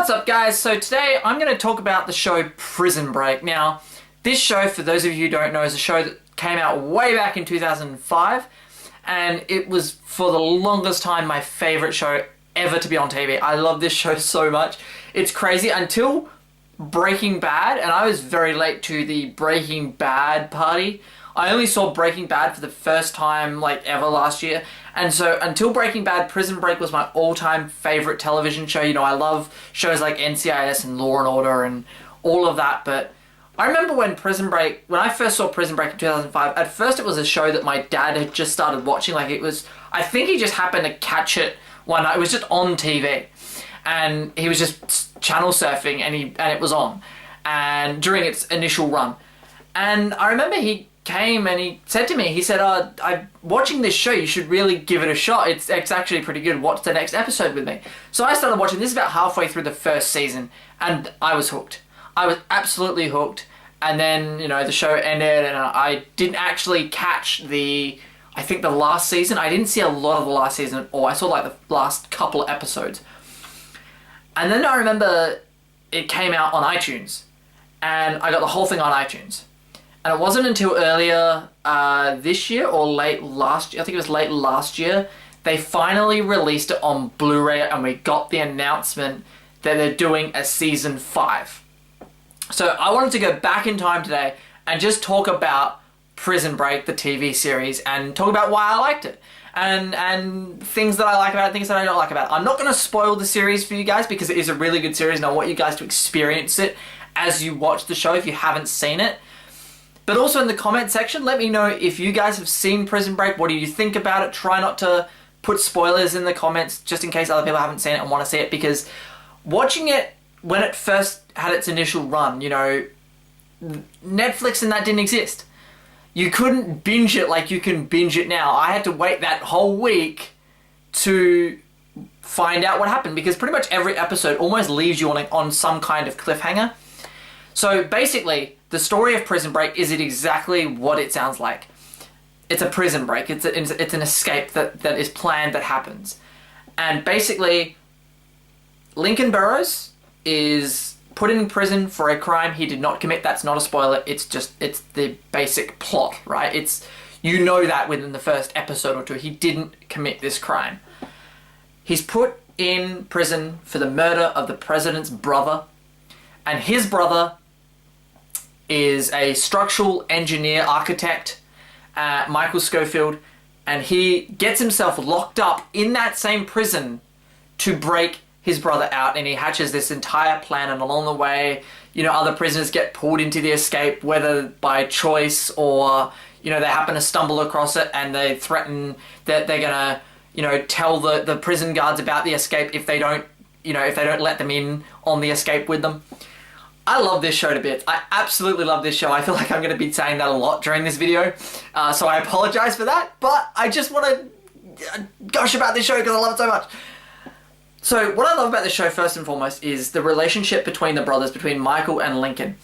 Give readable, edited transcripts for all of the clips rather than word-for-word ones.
What's up, guys? So today I'm going to talk about the show Prison Break. Now, this show, for those of you who don't know, is a show that came out way back in 2005, and it was for the longest time my favorite show ever to be on TV. I love this show so much. It's crazy until Breaking Bad, and I was very late to the Breaking Bad party. I only saw Breaking Bad for the first time ever last year, and so until Breaking Bad, Prison Break was my all-time favorite television show. You know, I love shows like NCIS and Law and Order and all of that, but I remember when I first saw Prison Break in 2005, at first it was a show that my dad had just started watching. I think he just happened to catch it one night. It was just on TV, and he was just channel surfing, and it was on, and during its initial run. And I remember he came and he said to me, he said, I'm watching this show, you should really give it a shot. It's actually pretty good. Watch the next episode with me. So I started watching this about halfway through the first season, and I was hooked. I was absolutely hooked. And then, the show ended, and I didn't actually catch the last season. I didn't see a lot of the last season at all. I saw the last couple of episodes. And then I remember it came out on iTunes, and I got the whole thing on iTunes. And it wasn't until earlier this year or late last year, I think it was late last year, they finally released it on Blu-ray, and we got the announcement that they're doing a season 5. So I wanted to go back in time today and just talk about Prison Break, the TV series, and talk about why I liked it. And things that I like about it, things that I don't like about it. I'm not going to spoil the series for you guys because it is a really good series, and I want you guys to experience it as you watch the show if you haven't seen it. But also in the comment section, let me know if you guys have seen Prison Break. What do you think about it? Try not to put spoilers in the comments just in case other people haven't seen it and want to see it, because watching it when it first had its initial run, Netflix and that didn't exist. You couldn't binge it like you can binge it now. I had to wait that whole week to find out what happened, because pretty much every episode almost leaves you on some kind of cliffhanger. So basically, the story of Prison Break is exactly what it sounds like. It's a prison break. It's an escape that is planned, that happens. And basically, Lincoln Burrows is put in prison for a crime he did not commit. That's not a spoiler. It's the basic plot, right? You know that within the first episode or two. He didn't commit this crime. He's put in prison for the murder of the president's brother. And his brother is a structural engineer, architect, Michael Scofield, and he gets himself locked up in that same prison to break his brother out, and he hatches this entire plan, and along the way, other prisoners get pulled into the escape, whether by choice or, they happen to stumble across it, and they threaten that they're gonna, tell the prison guards about the escape if they don't let them in on the escape with them. I love this show to bits. I absolutely love this show. I feel like I'm going to be saying that a lot during this video, so I apologize for that, but I just want to gush about this show because I love it so much. So what I love about this show, first and foremost, is the relationship between the brothers, between Michael and Lincoln.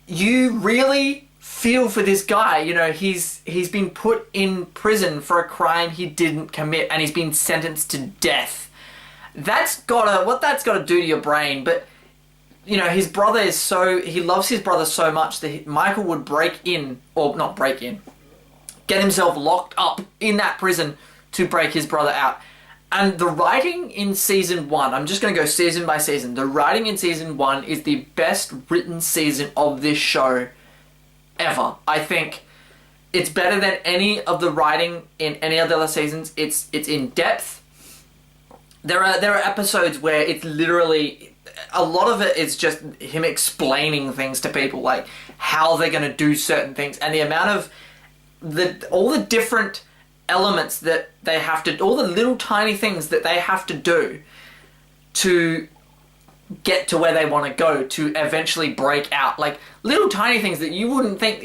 You really feel for this guy. He's been put in prison for a crime he didn't commit, and he's been sentenced to death. What that's got to do to your brain, but his brother he loves his brother so much that Michael would get himself locked up in that prison to break his brother out. And the writing in season 1, I'm just going to go season by season. The writing in season 1 is the best written season of this show ever. I think it's better than any of the writing in any of the other seasons. It's in depth. There are episodes where it's literally, a lot of it is just him explaining things to people, like how they're going to do certain things, and the amount of all the different elements that they have to, all the little tiny things that they have to do to get to where they want to go to eventually break out. Like little tiny things that you wouldn't think,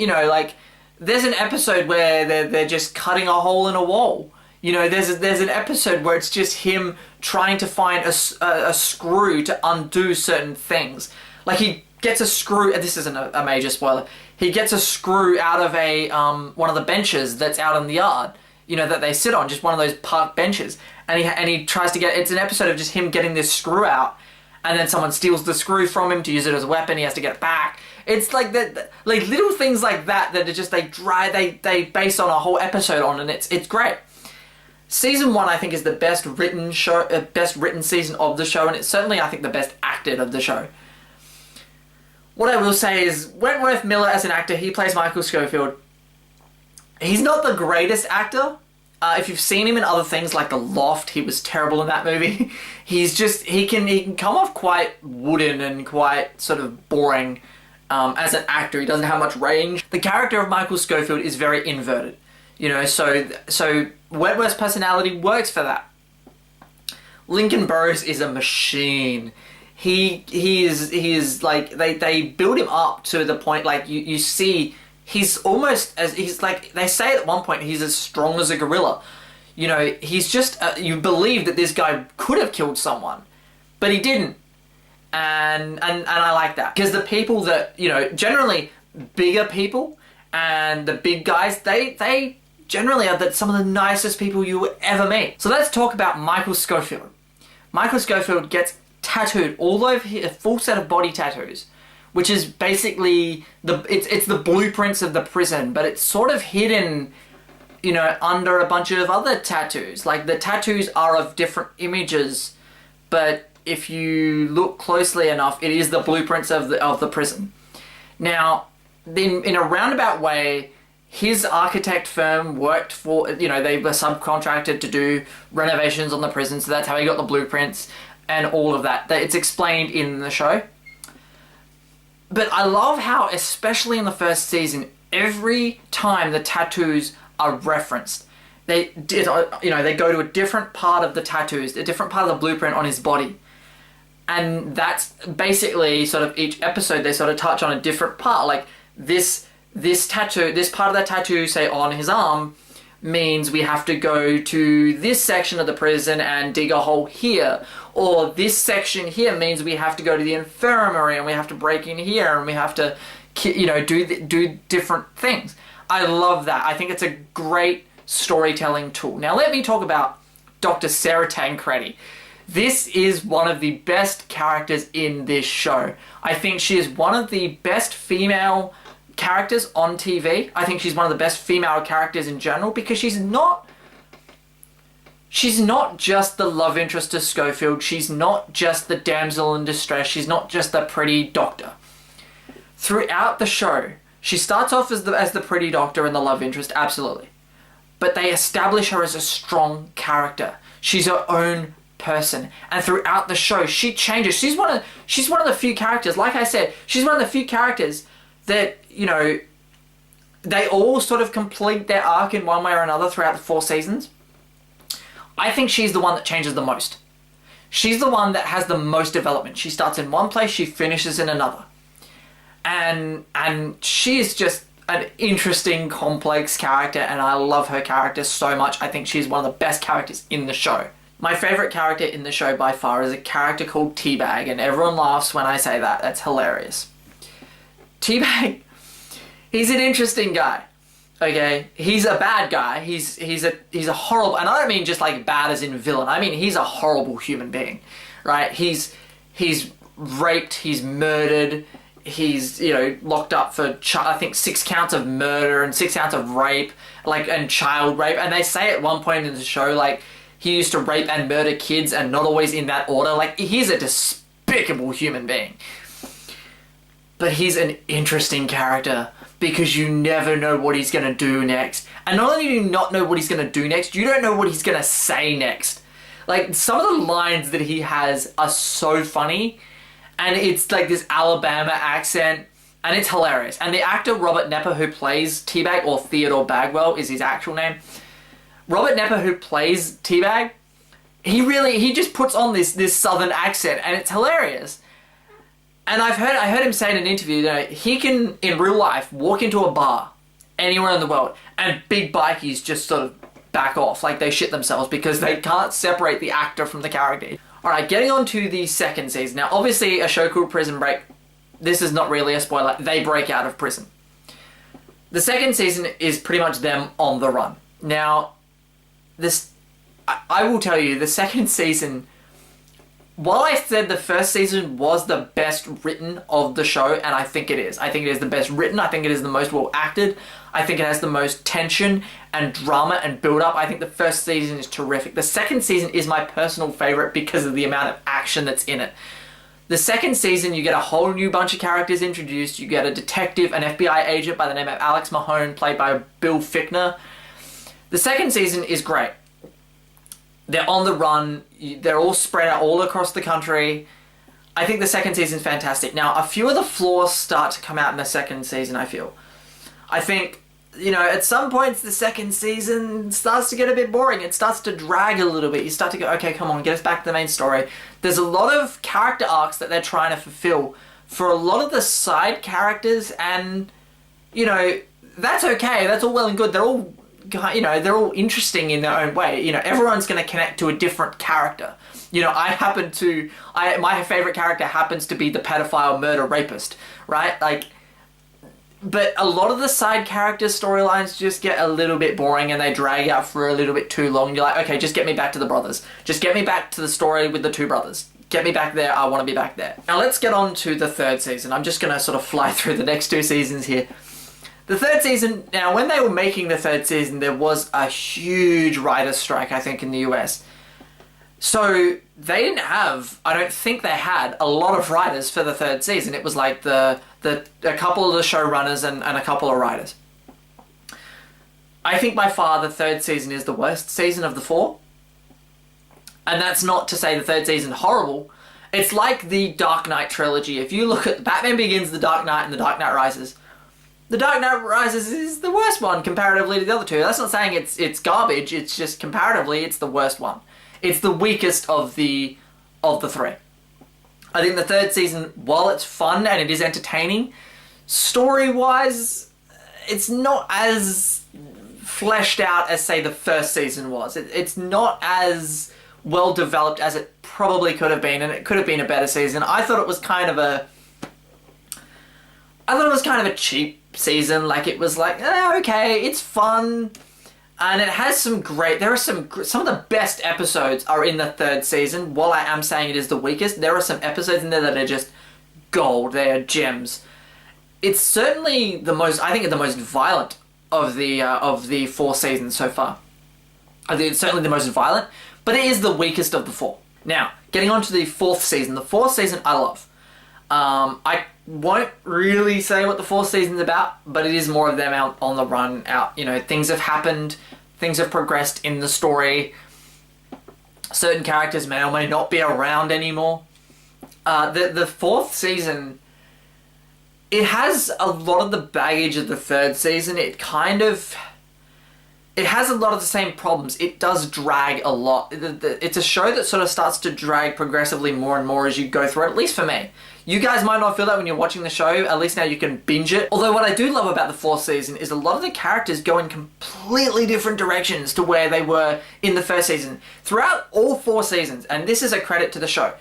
there's an episode where they're just cutting a hole in a wall. There's an episode where it's just him trying to find a screw to undo certain things. Like he gets a screw, this isn't a major spoiler, he gets a screw out of one of the benches that's out in the yard, that they sit on, just one of those park benches. And he tries to get, it's an episode of just him getting this screw out, and then someone steals the screw from him to use it as a weapon. He has to get it back. It's like like little things like that that are just they base on a whole episode on, and it's great. Season 1, I think, is the best written season of the show, and it's certainly, I think, the best acted of the show. What I will say is, Wentworth Miller as an actor, he plays Michael Scofield. He's not the greatest actor. If you've seen him in other things like The Loft, he was terrible in that movie. He can come off quite wooden and quite sort of boring as an actor. He doesn't have much range. The character of Michael Scofield is very inverted. You know, so Wentworth's personality works for that. Lincoln Burrows is a machine. He is like, they build him up to the point, like, you see, he's almost as, he's like, they say at one point he's as strong as a gorilla. You know, he's just, you believe that this guy could have killed someone, but he didn't. And I like that. Because the people that, you know, generally bigger people and the big guys, they generally are some of the nicest people you will ever meet. So let's talk about Michael Scofield. Michael Scofield gets tattooed all over here, a full set of body tattoos, which is basically it's the blueprints of the prison, but it's sort of hidden, you know, under a bunch of other tattoos. Like, the tattoos are of different images, but if you look closely enough, it is the blueprints of the prison. Now, then in a roundabout way, his architect firm worked for, you know, they were subcontracted to do renovations on the prison, so that's how he got the blueprints and all of that. It's explained in the show. But I love how, especially in the first season, every time the tattoos are referenced, they go to a different part of the tattoos, a different part of the blueprint on his body. And that's basically sort of each episode, they sort of touch on a different part. Like, this tattoo, this part of that tattoo, say on his arm, means we have to go to this section of the prison and dig a hole here. Or this section here means we have to go to the infirmary and we have to break in here and we have to, you know, do different things. I love that. I think it's a great storytelling tool. Now let me talk about Dr. Sarah Tancredi. This is one of the best characters in this show. I think she is one of the best female characters on TV. I think she's one of the best female characters in general, because she's not just the love interest to Scofield. She's not just the damsel in distress. She's not just the pretty doctor. Throughout the show, she starts off as the pretty doctor and the love interest, absolutely. But they establish her as a strong character. She's her own person, and throughout the show, she changes. She's one of the few characters. Like I said, she's one of the few characters that, you know, they all sort of complete their arc in one way or another throughout the 4 seasons. I think she's the one that changes the most. She's the one that has the most development. She starts in one place, she finishes in another. And she is just an interesting, complex character, and I love her character so much. I think she's one of the best characters in the show. My favourite character in the show by far is a character called T-Bag, and everyone laughs when I say that. That's hilarious. T-Bag, he's an interesting guy. Okay, he's a bad guy. He's a horrible, and I don't mean just like bad as in villain. I mean he's a horrible human being, right? He's raped, he's murdered, he's, you know, locked up for I think 6 counts of murder and 6 counts of rape, like, and child rape. And they say at one point in the show, like, he used to rape and murder kids, and not always in that order. Like, he's a despicable human being. But he's an interesting character, because you never know what he's going to do next. And not only do you not know what he's going to do next, you don't know what he's going to say next. Like, some of the lines that he has are so funny, and it's like this Alabama accent, and it's hilarious. And the actor Robert Nepper, who plays T-Bag, or Theodore Bagwell is his actual name. Robert Nepper, who plays T-Bag, he just puts on this southern accent, and it's hilarious. And I heard him say in an interview that he can, in real life, walk into a bar anywhere in the world, and big bikies just sort of back off, like they shit themselves, because they can't separate the actor from the character. Alright, getting on to the second season. Now, obviously, a show called Prison Break, this is not really a spoiler, they break out of prison. The second season is pretty much them on the run. Now, I will tell you, the second season, while I said the first season was the best written of the show, and I think it is. I think it is the best written. I think it is the most well acted. I think it has the most tension and drama and build up. I think the first season is terrific. The second season is my personal favorite because of the amount of action that's in it. The second season, you get a whole new bunch of characters introduced. You get a detective, an FBI agent by the name of Alex Mahone, played by Bill Fichtner. The second season is great. They're on the run. They're all spread out all across the country. I think the second season is fantastic. Now, a few of the flaws start to come out in the second season, I feel. I think, at some points the second season starts to get a bit boring. It starts to drag a little bit. You start to go, okay, come on, get us back to the main story. There's a lot of character arcs that they're trying to fulfill for a lot of the side characters, and, that's okay. That's all well and good. They're all interesting in their own way. Everyone's going to connect to a different character. My favorite character happens to be the pedophile murder rapist, right? But a lot of the side character storylines just get a little bit boring and they drag out for a little bit too long. You're like, okay, just get me back to the brothers. Just get me back to the story with the two brothers. Get me back there. I want to be back there. Now let's get on to the third season. I'm just going to sort of fly through the next two seasons here. The third season, now when they were making the third season, there was a huge writer's strike, I think, in the US. So they didn't have, I don't think they had a lot of writers for the third season. It was like a couple of the showrunners and a couple of writers. I think by far the third season is the worst season of the four. And that's not to say the third season is horrible. It's like the Dark Knight trilogy. If you look at Batman Begins, The Dark Knight, and The Dark Knight Rises, The Dark Knight Rises is the worst one comparatively to the other two. That's not saying it's garbage. It's just comparatively, it's the worst one. It's the weakest of the three. I think the third season, while it's fun and it is entertaining, story-wise, it's not as fleshed out as, say, the first season was. It's not as well developed as it probably could have been, and it could have been a better season. I thought it was kind of a cheap season. It was like, okay, it's fun, and it has some great, there are some of the best episodes are in the third season. While I am saying it is the weakest, there are some episodes in there that are just gold. They are gems. It's certainly the most violent of the four seasons so far. I think it's certainly the most violent, but it is the weakest of the four. Now, getting on to the fourth season. The fourth season I love. I won't really say what the fourth season's about, but it is more of them out on the run, things have happened, things have progressed in the story. Certain characters may or may not be around anymore. The fourth season, it has a lot of the baggage of the third season. It has a lot of the same problems. It does drag a lot. It's a show that sort of starts to drag progressively more and more as you go through it, at least for me. You guys might not feel that when you're watching the show. At least now you can binge it. Although what I do love about the fourth season is a lot of the characters go in completely different directions to where they were in the first season. Throughout all four seasons, and this is a credit to the show,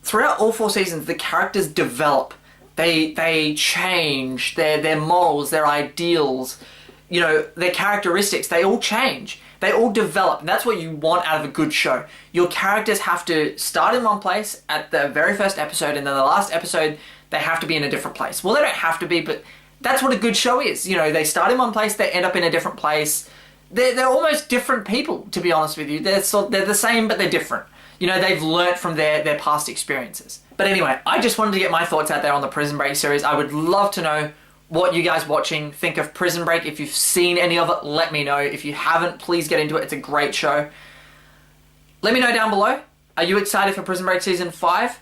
throughout all four seasons, the characters develop. They change. Their morals, their ideals, their characteristics, they all change. They all develop, and that's what you want out of a good show. Your characters have to start in one place at the very first episode, and then the last episode, they have to be in a different place. Well, they don't have to be, but that's what a good show is. They start in one place, they end up in a different place. They're almost different people, to be honest with you. They're the same, but they're different. They've learnt from their past experiences. But anyway, I just wanted to get my thoughts out there on the Prison Break series. I would love to know what you guys watching think of Prison Break. If you've seen any of it, let me know. If you haven't, please get into it. It's a great show. Let me know down below. Are you excited for Prison Break Season 5?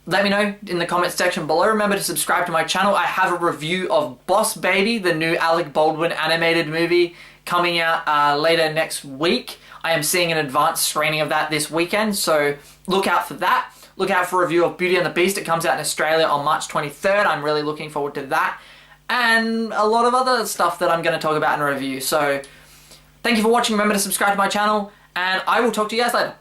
Let me know in the comments section below. Remember to subscribe to my channel. I have a review of Boss Baby, the new Alec Baldwin animated movie, coming out later next week. I am seeing an advanced screening of that this weekend, so look out for that. Look out for a review of Beauty and the Beast. It comes out in Australia on March 23rd. I'm really looking forward to that. And a lot of other stuff that I'm going to talk about in a review. So, thank you for watching. Remember to subscribe to my channel, and I will talk to you guys later.